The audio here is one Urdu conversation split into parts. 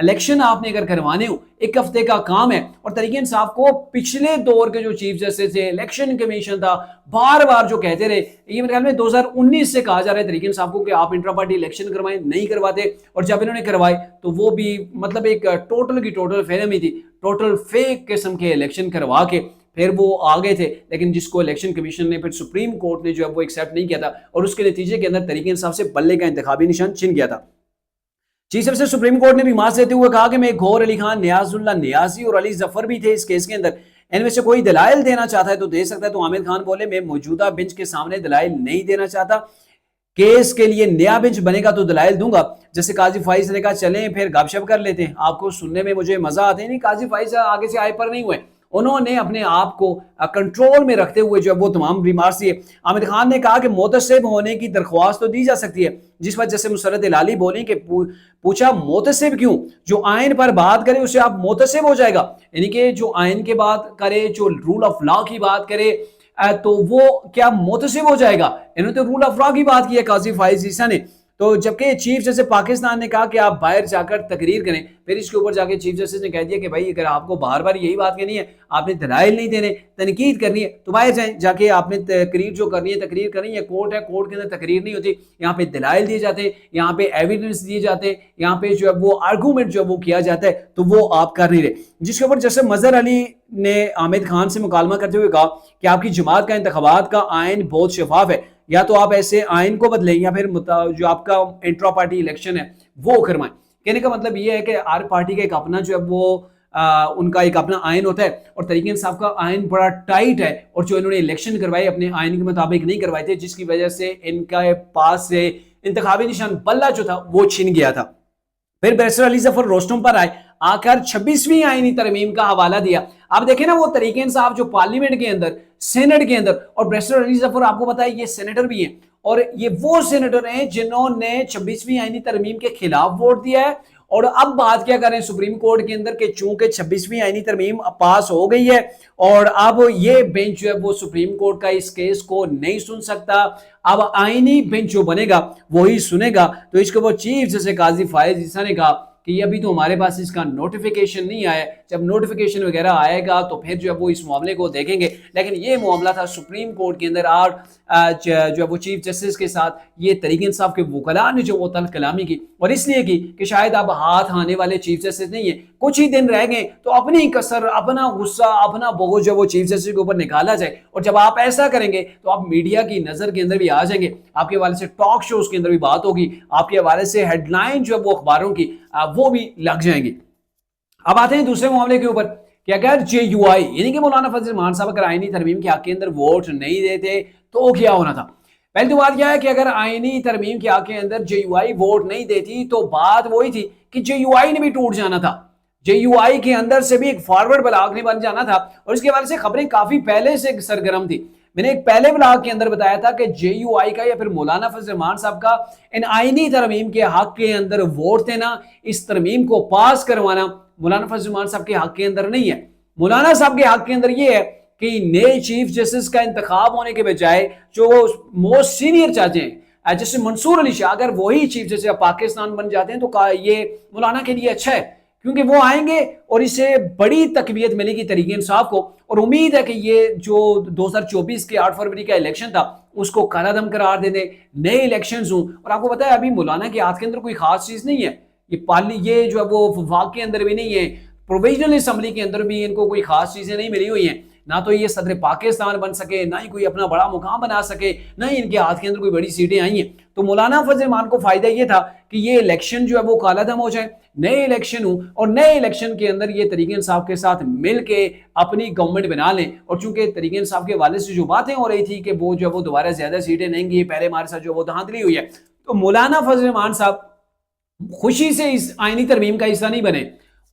الیکشن آپ نے اگر کروانے ہو 1 ہفتے کا کام ہے. اور تحریک انصاف کو پچھلے دور کے جو چیف جسٹس تھے، الیکشن کمیشن تھا، بار بار جو کہتے رہے، یہ میرے خیال میں 2019 سے کہا جا رہا ہے تحریک انصاف کو کہ آپ انٹرا پارٹی الیکشن کروائیں، نہیں کرواتے. اور جب انہوں نے کروائے تو وہ بھی مطلب ایک ٹوٹل کی ٹوٹل فیلم ہی تھی، ٹوٹل فیک قسم کے الیکشن کروا کے پھر وہ آگے تھے. لیکن جس کو الیکشن کمیشن نے پھر سپریم کورٹ نے جو ہے وہ ایکسیپٹ نہیں کیا تھا، اور اس کے نتیجے کے اندر تحریک انصاف سے بلے کا انتخابی نشان چھن گیا تھا. چیف جسٹس سپریم کورٹ نے بھی ماس دیتے ہوئے کہا کہ میں گھور علی خان، نیاز اللہ نیازی اور علی ظفر بھی تھے اس کیس کے اندر، ان میں سے کوئی دلائل دینا چاہتا ہے تو دے سکتا ہے. تو عامر خان بولے میں موجودہ بنچ کے سامنے دلائل نہیں دینا چاہتا، کیس کے لیے نیا بنچ بنے گا تو دلائل دوں گا. جیسے قاضی فائز نے کہا چلیں پھر گپ شپ کر لیتے ہیں، آپ کو سننے میں مجھے مزہ آتا ہے. نہیں، قاضی فائز آگے سے آئے پر نہیں ہوئے، انہوں نے اپنے آپ کو کنٹرول میں رکھتے ہوئے جو وہ تمام ریمارکس دیے. عامر خان نے کہا کہ محتسب ہونے کی درخواست تو دی جا سکتی ہے، جس وجہ سے مسرت ہلالی بولیں کہ پوچھا محتسب کیوں، جو آئین پر بات کرے اسے آپ محتسب ہو جائے گا، یعنی کہ جو آئین کے بات کرے، جو رول آف لا کی بات کرے تو وہ کیا محتسب ہو جائے گا. انہوں نے تو رول آف لا کی بات کی ہے قاضی فائز عیسیٰ نے. تو جبکہ چیف جسٹس پاکستان نے کہا کہ آپ باہر جا کر تقریر کریں، پھر اس کے اوپر جا کے چیف جسٹس نے کہہ دیا کہ بھائی اگر آپ کو بار بار یہی بات کہنی ہے، آپ نے دلائل نہیں دینے، تنقید کرنی ہے تو باہر جائیں، جا کے آپ نے تقریر جو کرنی ہے تقریر کریں. یہ کورٹ ہے، کورٹ کے اندر تقریر نہیں ہوتی، یہاں پہ دلائل دیے جاتے ہیں، یہاں پہ ایویڈنس دیے جاتے ہیں، یہاں پہ جو ہے وہ آرگومنٹ جو وہ کیا جاتا ہے، تو وہ آپ کر نہیں رہے. جس کے اوپر جیسے مظہر علی نے عامر خان سے مکالمہ کرتے ہوئے کہا کہ آپ کی جماعت کا انتخابات کا آئین بہت شفاف ہے، یا تو آپ ایسے آئین کو بدلیں یا پھر جو آپ کا انٹرا پارٹی الیکشن ہے وہ کروائیں. کہنے کا مطلب یہ ہے کہ ہر پارٹی کا ایک اپنا جو ہے وہ ان کا ایک اپنا آئین ہوتا ہے، اور تحریک انصاف کا آئین بڑا ٹائٹ ہے، اور جو انہوں نے الیکشن کروائے اپنے آئین کے مطابق نہیں کروائے تھے، جس کی وجہ سے ان کا پاس سے انتخابی نشان بلہ جو تھا وہ چھن گیا تھا. پھر بیرسٹر علی ظفر روسٹم پر آئے، آ کر 26ویں آئینی ترمیم کا حوالہ دیا. آپ دیکھیں نا وہ تحریک انصاف جو پارلیمنٹ کے اندر، سینٹ کے اندر، اور بیرسٹر علی ظفر آپ کو پتا ہے یہ سینیٹر بھی ہیں، اور یہ وہ سینیٹر ہیں جنہوں نے 26ویں آئینی ترمیم کے خلاف ووٹ دیا ہے. اور اب بات کیا کریں سپریم کورٹ کے اندر کہ چونکہ 26ویں آئینی ترمیم پاس ہو گئی ہے اور اب یہ بینچ جو ہے وہ سپریم کورٹ کا اس کیس کو نہیں سن سکتا، اب آئینی بینچ جو بنے گا وہی سنے گا. تو اس کے وہ چیف جیسے قاضی فائز عیسیٰ نے کہا کہ یہ ابھی تو ہمارے پاس اس کا نوٹیفیکیشن نہیں آیا، جب نوٹیفیکیشن وغیرہ آئے گا تو پھر جو ہے وہ اس معاملے کو دیکھیں گے. لیکن یہ معاملہ تھا سپریم کورٹ کے اندر، اور جو ہے وہ چیف جسٹس کے ساتھ یہ تحریک انصاف کے وکلاء نے جو وہ تلخ کلامی کی، اور اس لیے کی کہ شاید اب ہاتھ آنے والے چیف جسٹس نہیں ہیں، کچھ ہی دن رہ گئے تو اپنی کسر، اپنا غصہ، اپنا بغض جو وہ چیف جسٹس کے اوپر نکالا جائے. اور جب آپ ایسا کریں گے تو آپ میڈیا کی نظر کے اندر بھی آ جائیں گے، آپ کے حوالے سے ٹاک شوز کے اندر بھی بات ہوگی، آپ کے حوالے سے ہیڈ لائن جو ہے وہ اخباروں کی وہ بھی لگ جائیں گی. اب آتے ہیں دوسرے معاملے کے اوپر کہ اگر جے یو آئی یعنی کہ مولانا فضل الرحمان صاحب اگر آئینی ترمیم کے حق کے اندر ووٹ نہیں دیتے تو کیا ہونا تھا. پہلی تو بات کیا ہے کہ اگر آئینی ترمیم کے حق کے اندر جے یو آئی ووٹ نہیں دیتی تو بات وہی تھی کہ جے یو آئی نے بھی ٹوٹ جانا تھا، جے یو آئی کے اندر سے بھی ایک فارورڈ بلاک نہیں بن جانا تھا. اور اس کے حوالے سے خبریں کافی پہلے سے سرگرم تھی. میں نے ایک پہلے بلاگ کے اندر بتایا تھا کہ جے یو آئی کا یا پھر مولانا فضل الرحمان صاحب کا ان آئینی ترمیم کے حق کے اندر ووٹ دینا، اس ترمیم کو پاس کروانا مولانا فضل الرحمان صاحب کے حق کے اندر نہیں ہے. مولانا صاحب کے حق کے اندر یہ ہے کہ نئے چیف جسٹس کا انتخاب ہونے کے بجائے جو موسٹ سینئر چاہتے ہیں جیسے منصور علی شاہ، اگر وہی چیف جسٹس پاکستان بن جاتے ہیں تو یہ مولانا کے لیے اچھا ہے، کیونکہ وہ آئیں گے اور اسے بڑی تقویت ملے گی تحریک انصاف کو. اور امید ہے کہ یہ جو 2024 کے 8 فروری کا الیکشن تھا اس کو کالا دم قرار دے دیں، نئے الیکشنز ہوں. اور آپ کو پتا ہے ابھی مولانا کے ہاتھ کے اندر کوئی خاص چیز نہیں ہے، یہ جو ہے وہ وفاق کے اندر بھی نہیں ہے، پروویژنل اسمبلی کے اندر بھی ان کو کوئی خاص چیزیں نہیں ملی ہوئی ہیں، نہ تو یہ صدر پاکستان بن سکے، نہ ہی کوئی اپنا بڑا مقام بنا سکے، نہ ہی ان کے ہاتھ کے اندر کوئی بڑی سیٹیں آئی ہیں. تو مولانا فضل الرحمان کو فائدہ یہ تھا کہ یہ الیکشن جو ہے وہ کالا دم ہو جائے، نئے الیکشن ہوں، اور نئے الیکشن کے اندر یہ تحریک انصاف کے ساتھ مل کے اپنی گورنمنٹ بنا لیں. اور چونکہ تحریک انصاف کے والد سے جو باتیں ہو رہی تھی کہ وہ جو ہے وہ دوبارہ زیادہ سیٹیں نہیں گی، پہلے ہمارے ساتھ جو وہ دھاندلی ہوئی ہے، تو مولانا فضل الرحمان صاحب خوشی سے اس آئینی ترمیم کا حصہ نہیں بنے.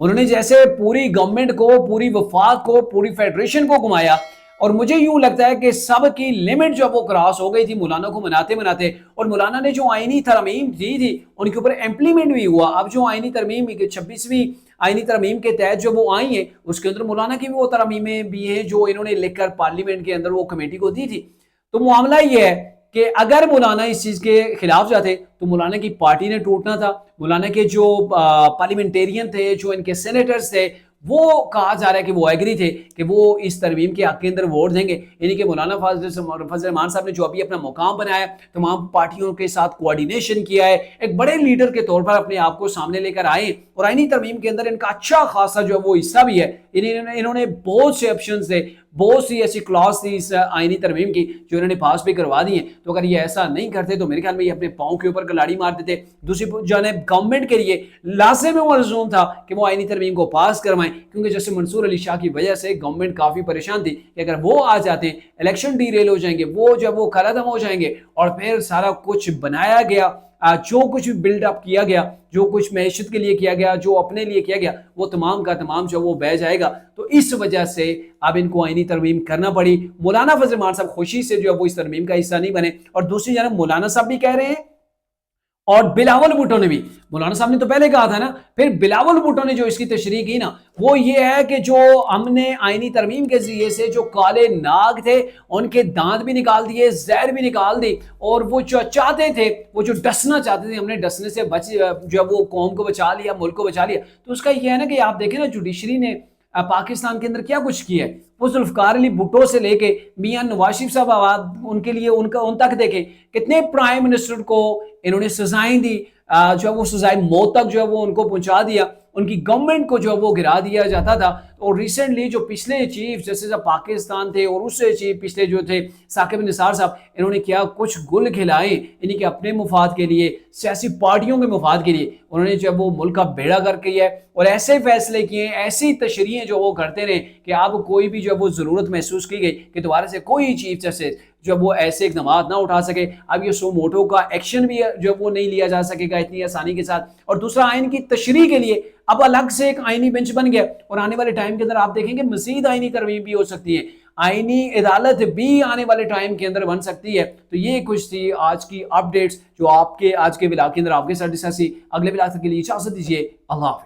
انہوں نے جیسے پوری گورنمنٹ کو، پوری وفاق کو، پوری فیڈریشن کو گھمایا، اور مجھے یوں لگتا ہے کہ سب کی لیمٹ جو وہ کراس ہو گئی تھی مولانا کو مناتے مناتے. اور مولانا نے جو آئینی ترمیم دی تھی ان کے اوپر امپلیمنٹ بھی ہوا. اب جو آئینی ترمیم 26ویں آئینی ترمیم کے تحت جو وہ آئی ہیں اس کے اندر مولانا کی بھی وہ ترمیمیں بھی ہیں جو انہوں نے لکھ کر پارلیمنٹ کے اندر وہ کمیٹی کو دی تھی. تو معاملہ یہ ہے کہ اگر مولانا اس چیز کے خلاف جاتے تو مولانا کی پارٹی نے ٹوٹنا تھا. مولانا کے جو پارلیمنٹیرین تھے, جو ان کے سینیٹرز تھے, وہ کہا جا رہا ہے کہ وہ ایگری تھے کہ وہ اس ترمیم کے حق کے اندر ووٹ دیں گے. یعنی کہ مولانا فضل الرحمان صاحب نے جو ابھی اپنا مقام بنایا, تمام پارٹیوں کے ساتھ کوارڈینیشن کیا ہے, ایک بڑے لیڈر کے طور پر اپنے آپ کو سامنے لے کر آئے, اور آئینی ترمیم کے اندر ان کا اچھا خاصا جو ہے وہ حصہ بھی ہے. انہوں نے بہت سے آپشنز تھے, بہت سی ایسی کلاس تھی اس آئینی ترمیم کی جو انہوں نے پاس بھی کروا دی ہیں. تو اگر یہ ایسا نہیں کرتے تو میرے خیال میں یہ اپنے پاؤں کے اوپر کلاڑی مار دیتے. دوسری جانب گورنمنٹ کے لیے لازم و ملزوم تھا کہ وہ آئینی ترمیم کو پاس کروائیں, کیونکہ جیسے منصور علی شاہ کی وجہ سے گورنمنٹ کافی پریشان تھی کہ اگر وہ آ جاتے ہیں الیکشن ڈی ریل ہو جائیں گے, وہ جب وہ قلعدم ہو جائیں گے, اور پھر سارا کچھ بنایا گیا, جو کچھ بلڈ اپ کیا گیا, جو کچھ معیشت کے لیے کیا گیا, جو اپنے لیے کیا گیا, وہ تمام کا تمام جو وہ بہ جائے گا. تو اس وجہ سے اب ان کو آئینی ترمیم کرنا پڑی. مولانا فضل الرحمان صاحب خوشی سے جو ہے وہ اس ترمیم کا حصہ نہیں بنے. اور دوسری جانب مولانا صاحب بھی کہہ رہے ہیں, اور بلاول بھٹو نے بھی, مولانا صاحب نے تو پہلے کہا تھا نا, پھر بلاول بھٹو نے جو اس کی تشریح کی نا, وہ یہ ہے کہ جو ہم نے آئینی ترمیم کے ذریعے سے جو کالے ناگ تھے ان کے دانت بھی نکال دیے, زہر بھی نکال دی, اور وہ جو چاہتے تھے, وہ جو ڈسنا چاہتے تھے, ہم نے ڈسنے سے بچ جو وہ قوم کو بچا لیا, ملک کو بچا لیا. تو اس کا یہ ہے نا کہ آپ دیکھیں نا جوڈیشری نے پاکستان کے اندر کیا کچھ کیا ہے. وہ ذوالفقار علی بھٹو سے لے کے میاں نواز شریف صاحب, ان کے لیے ان تک دیکھیں کتنے پرائم منسٹر کو انہوں نے سزائیں دی, جو وہ سزائیں موت تک جو ہے وہ ان کو پہنچا دیا, ان کی گورنمنٹ کو جو وہ گرا دیا جاتا تھا. اور ریسنٹلی جو پچھلے چیف جسٹس آف پاکستان تھے, اور اس سے چیف پچھلے جو تھے ثاقب نثار صاحب, انہوں نے کیا کچھ گل کھلائے, یعنی کہ اپنے مفاد کے لیے, سیاسی پارٹیوں کے مفاد کے لیے انہوں نے جب وہ ملک کا بیڑا کر کے ہے, اور ایسے فیصلے کیے, ایسی تشریحیں جو وہ کرتے رہے کہ اب کوئی بھی جو وہ ضرورت محسوس کی گئی کہ دوبارہ سے کوئی چیف جسٹس جو وہ ایسے اقدامات نہ اٹھا سکے. اب یہ سو موٹو کا ایکشن بھی جو وہ نہیں لیا جا سکے گا اتنی آسانی کے ساتھ. اور دوسرا آئین کی تشریح کے لیے اب الگ سے ایک آئینی بنچ بن گیا, اور آنے والے ٹائم کے اندر آپ دیکھیں گے مزید آئینی ترمیم بھی ہو سکتی ہے, آئینی عدالت بھی آنے والے ٹائم کے اندر بن سکتی ہے. تو یہ کچھ تھی آج کی اپڈیٹس جو آپ کے آج کے ولاگ کے اندر آپ کے ساتھ ڈسکس. اگلے ولاگ کے لیے اجازت دیجیے, اللہ حافظ.